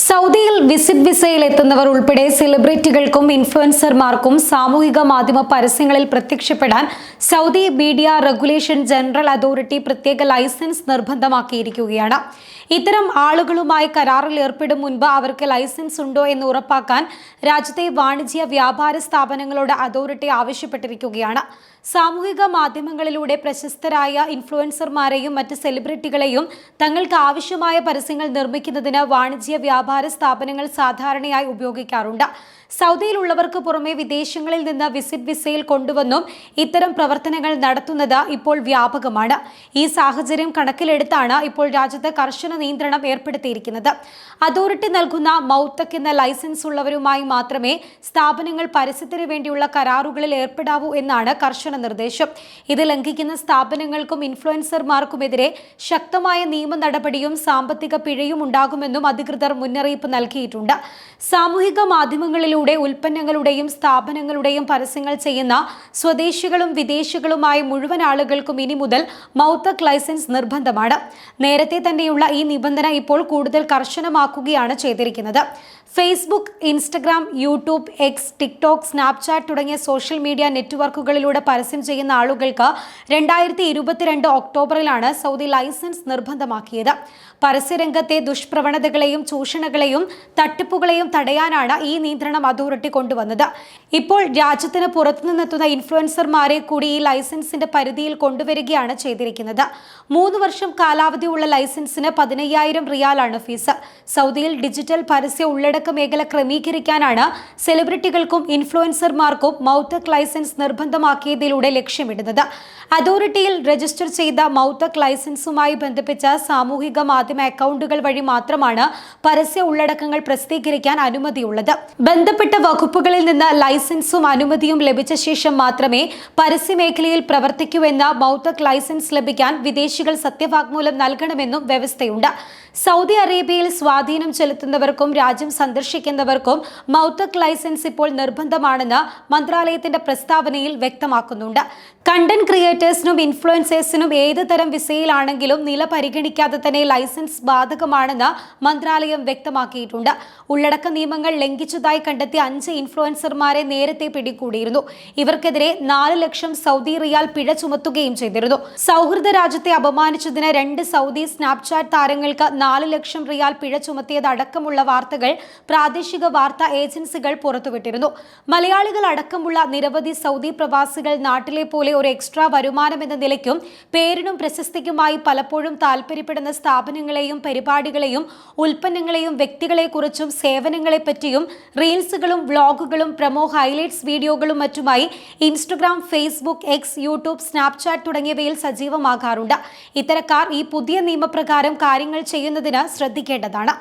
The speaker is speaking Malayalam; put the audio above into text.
സൗദിയിൽ വിസിറ്റ് വിസയിൽ എത്തുന്നവർ ഉൾപ്പെടെ സെലിബ്രിറ്റികൾക്കും ഇൻഫ്ലുവൻസർമാർക്കും സാമൂഹിക മാധ്യമ പരസ്യങ്ങളിൽ പ്രത്യക്ഷപ്പെടാൻ Saudi media regulation general authority പ്രത്യേക ലൈസൻസ് നിർബന്ധമാക്കിയിരിക്കുകയാണ്. ഇത്തരം ആളുകളുമായി കരാറിൽ ഏർപ്പെടും മുൻപ് അവർക്ക് ലൈസൻസ് ഉണ്ടോ എന്ന് ഉറപ്പാക്കാൻ രാജ്യത്തെ വാണിജ്യ വ്യാപാര സ്ഥാപനങ്ങളോട് അതോറിറ്റി ആവശ്യപ്പെട്ടിരിക്കുകയാണ്. സാമൂഹിക മാധ്യമങ്ങളിലൂടെ പ്രശസ്തരായ ഇൻഫ്ലുവൻസർമാരെയും മറ്റ് സെലിബ്രിറ്റികളെയും തങ്ങൾക്ക് ആവശ്യമായ പരസ്യങ്ങൾ നിർമ്മിക്കുന്നതിന് വാണിജ്യ വ്യാപാര സ്ഥാപനങ്ങൾ സാധാരണയായി ഉപയോഗിക്കാറുണ്ട്. സൗദിയിലുള്ളവർക്ക് പുറമെ വിദേശങ്ങളിൽ നിന്ന് വിസിറ്റ് വിസയിൽ കൊണ്ടുവന്നും ഇത്തരം പ്രവർത്തനങ്ങൾ നടത്തുന്നത് ഇപ്പോൾ വ്യാപകമാണ്. ഈ സാഹചര്യം കണക്കിലെടുത്താണ് ഇപ്പോൾ രാജ്യത്ത് കർശന നിയന്ത്രണം ഏർപ്പെടുത്തിയിരിക്കുന്നത്. അതോറിറ്റി നൽകുന്ന മൗത്തക് എന്ന ലൈസൻസ് ഉള്ളവരുമായി മാത്രമേ സ്ഥാപനങ്ങൾ പരസ്യത്തിന് വേണ്ടിയുള്ള കരാറുകളിൽ ഏർപ്പെടാവൂ എന്നാണ് കർശന നിർദ്ദേശം. ഇത് ലംഘിക്കുന്ന സ്ഥാപനങ്ങൾക്കും ഇൻഫ്ലുവൻസർമാർക്കുമെതിരെ ശക്തമായ നിയമ നടപടിയും സാമ്പത്തിക പിഴയും ഉണ്ടാകുമെന്നും അധികൃതർ മുന്നറിയിപ്പ് നൽകിയിട്ടുണ്ട്. സാമൂഹിക മാധ്യമങ്ങളിലൂടെ ഉൽപ്പന്നങ്ങളുടെയും സ്ഥാപനങ്ങളുടെയും പരസ്യങ്ങൾ ചെയ്യുന്ന സ്വദേശികളും വിദേശികളുമായ മുഴുവൻ ആളുകൾക്കും ഇനി മുതൽ മൗത്തക് ലൈസൻസ് നിർബന്ധമാണ്. നേരത്തെ തന്നെയുള്ള ഈ നിബന്ധന ഇപ്പോൾ കൂടുതൽ കർശനമാക്കുകയാണ് ചെയ്തിരിക്കുന്നത്. Facebook, Instagram, YouTube, X, TikTok, Snapchat തുടങ്ങിയ സോഷ്യൽ മീഡിയ നെറ്റ്വർക്കുകളിലൂടെ പരസ്യം ചെയ്യുന്ന ആളുകൾക്ക് 2022 ഒക്ടോബറിലാണ് സൗദി ലൈസൻസ് നിർബന്ധമാക്കിയത്. പരസ്യരംഗത്തെ ദുഷ്പ്രവണതകളെയും ചൂഷണങ്ങളെയും തട്ടിപ്പുകളെയും തടയാനാണ് ഈ നിയന്ത്രണം അതോറിറ്റി കൊണ്ടുവന്നത്. ഇപ്പോൾ രാജ്യത്തിന് പുറത്തുനിന്നെത്തുന്ന ഇൻഫ്ലുവൻസർമാരെ കൂടി ഈ ലൈസൻസിന്റെ പരിധിയിൽ കൊണ്ടുവരികയാണ് ചെയ്തിരിക്കുന്നത്. 3 വർഷം കാലാവധിയുള്ള ലൈസൻസിന് 15,000 റിയാലാണ് ഫീസ്. സൗദിയിൽ ഡിജിറ്റൽ പരസ്യ ഉള്ളടക്ക മേഖല ക്രമീകരിക്കാനാണ് സെലിബ്രിറ്റികൾക്കും ഇൻഫ്ലുവൻസർമാർക്കും മൗത്തക് ലൈസൻസ് നിർബന്ധമാക്കിയതിലൂടെ ലക്ഷ്യമിടുന്നത്. അതോറിറ്റിയിൽ രജിസ്റ്റർ ചെയ്ത മൗത്തക് ലൈസൻസുമായി ബന്ധിപ്പിച്ച സാമൂഹിക മാധ്യമ അക്കൗണ്ടുകൾ വഴി മാത്രമാണ് പരസ്യ ഉള്ളടക്കങ്ങൾ പ്രസിദ്ധീകരിക്കാൻ അനുമതിയുള്ളത്. ബന്ധപ്പെട്ട വകുപ്പുകളിൽ നിന്ന് ലൈസൻസും അനുമതിയും ലഭിച്ച ശേഷം മാത്രമേ പരസ്യമേഖലയിൽ പ്രവർത്തിക്കൂവെന്ന മൗത്തക് ലൈസൻസ് ലഭിക്കാൻ വിദേശികൾ സത്യവാങ്മൂലം നൽകണമെന്നും വ്യവസ്ഥയുണ്ട്. സൗദി അറേബ്യയിൽ സ്വാധീനം ചെലുത്തുന്നവർക്കും രാജ്യം സന്ദർശിക്കുന്നവർക്കും മൗത്തക് ലൈസൻസ് ഇപ്പോൾ നിർബന്ധമാണെന്ന് മന്ത്രാലയത്തിന്റെ പ്രസ്താവനയിൽ വ്യക്തമാക്കുന്നുണ്ട്. കണ്ടന്റ് ക്രിയേറ്റേഴ്സിനും ഇൻഫ്ലുവൻസേഴ്സിനും ഏത് തരം വിസയിലാണെങ്കിലും നില പരിഗണിക്കാതെ തന്നെ ലൈസൻസ് ബാധകമാണെന്ന് മന്ത്രാലയം വ്യക്തമാക്കിയിട്ടുണ്ട്. ഉള്ളടക്ക നിയമങ്ങൾ ലംഘിച്ചതായി കണ്ടെത്തിയ 5 ഇൻഫ്ലുവൻസർമാരെ നേരത്തെ പിടികൂടിയിരുന്നു. ഇവർക്കെതിരെ 4 ലക്ഷം സൗദി റിയാൽ പിഴ ചുമത്തുകയും ചെയ്തിരുന്നു. സൗഹൃദ രാജ്യത്തെ അപമാനിച്ചതിന് 2 സൗദി സ്നാപ്ചാറ്റ് താരങ്ങൾക്ക് 4 ലക്ഷം റിയാൽ പിഴ ചുമത്തിയത് അടക്കമുള്ള വാർത്തകൾ പ്രാദേശിക വാർത്താ ഏജൻസികൾ പുറത്തുവിട്ടിരുന്നു. മലയാളികൾ അടക്കമുള്ള നിരവധി സൗദി പ്രവാസികൾ നാട്ടിലെ പോലെ ഒരു എക്സ്ട്രാ വരുമാനം എന്ന നിലയ്ക്കും പേരിനും പ്രശസ്തിക്കുമായി പലപ്പോഴും താല്പര്യപ്പെടുന്ന സ്ഥാപനങ്ങളെയും പരിപാടികളെയും ഉൽപ്പന്നങ്ങളെയും വ്യക്തികളെക്കുറിച്ചും സേവനങ്ങളെപ്പറ്റിയും റീൽസുകളും വ്ളോഗുകളും പ്രൊമോ ഹൈലൈറ്റ്സ് വീഡിയോകളും മറ്റുമായി Instagram, Facebook, X, YouTube, Snapchat തുടങ്ങിയവയിൽ സജീവമാകാറുണ്ട്. ഇത്തരക്കാർ ഈ പുതിയ നിയമപ്രകാരം കാര്യങ്ങൾ ചെയ്യുന്നതിന് ശ്രദ്ധിക്കേണ്ടതാണ്.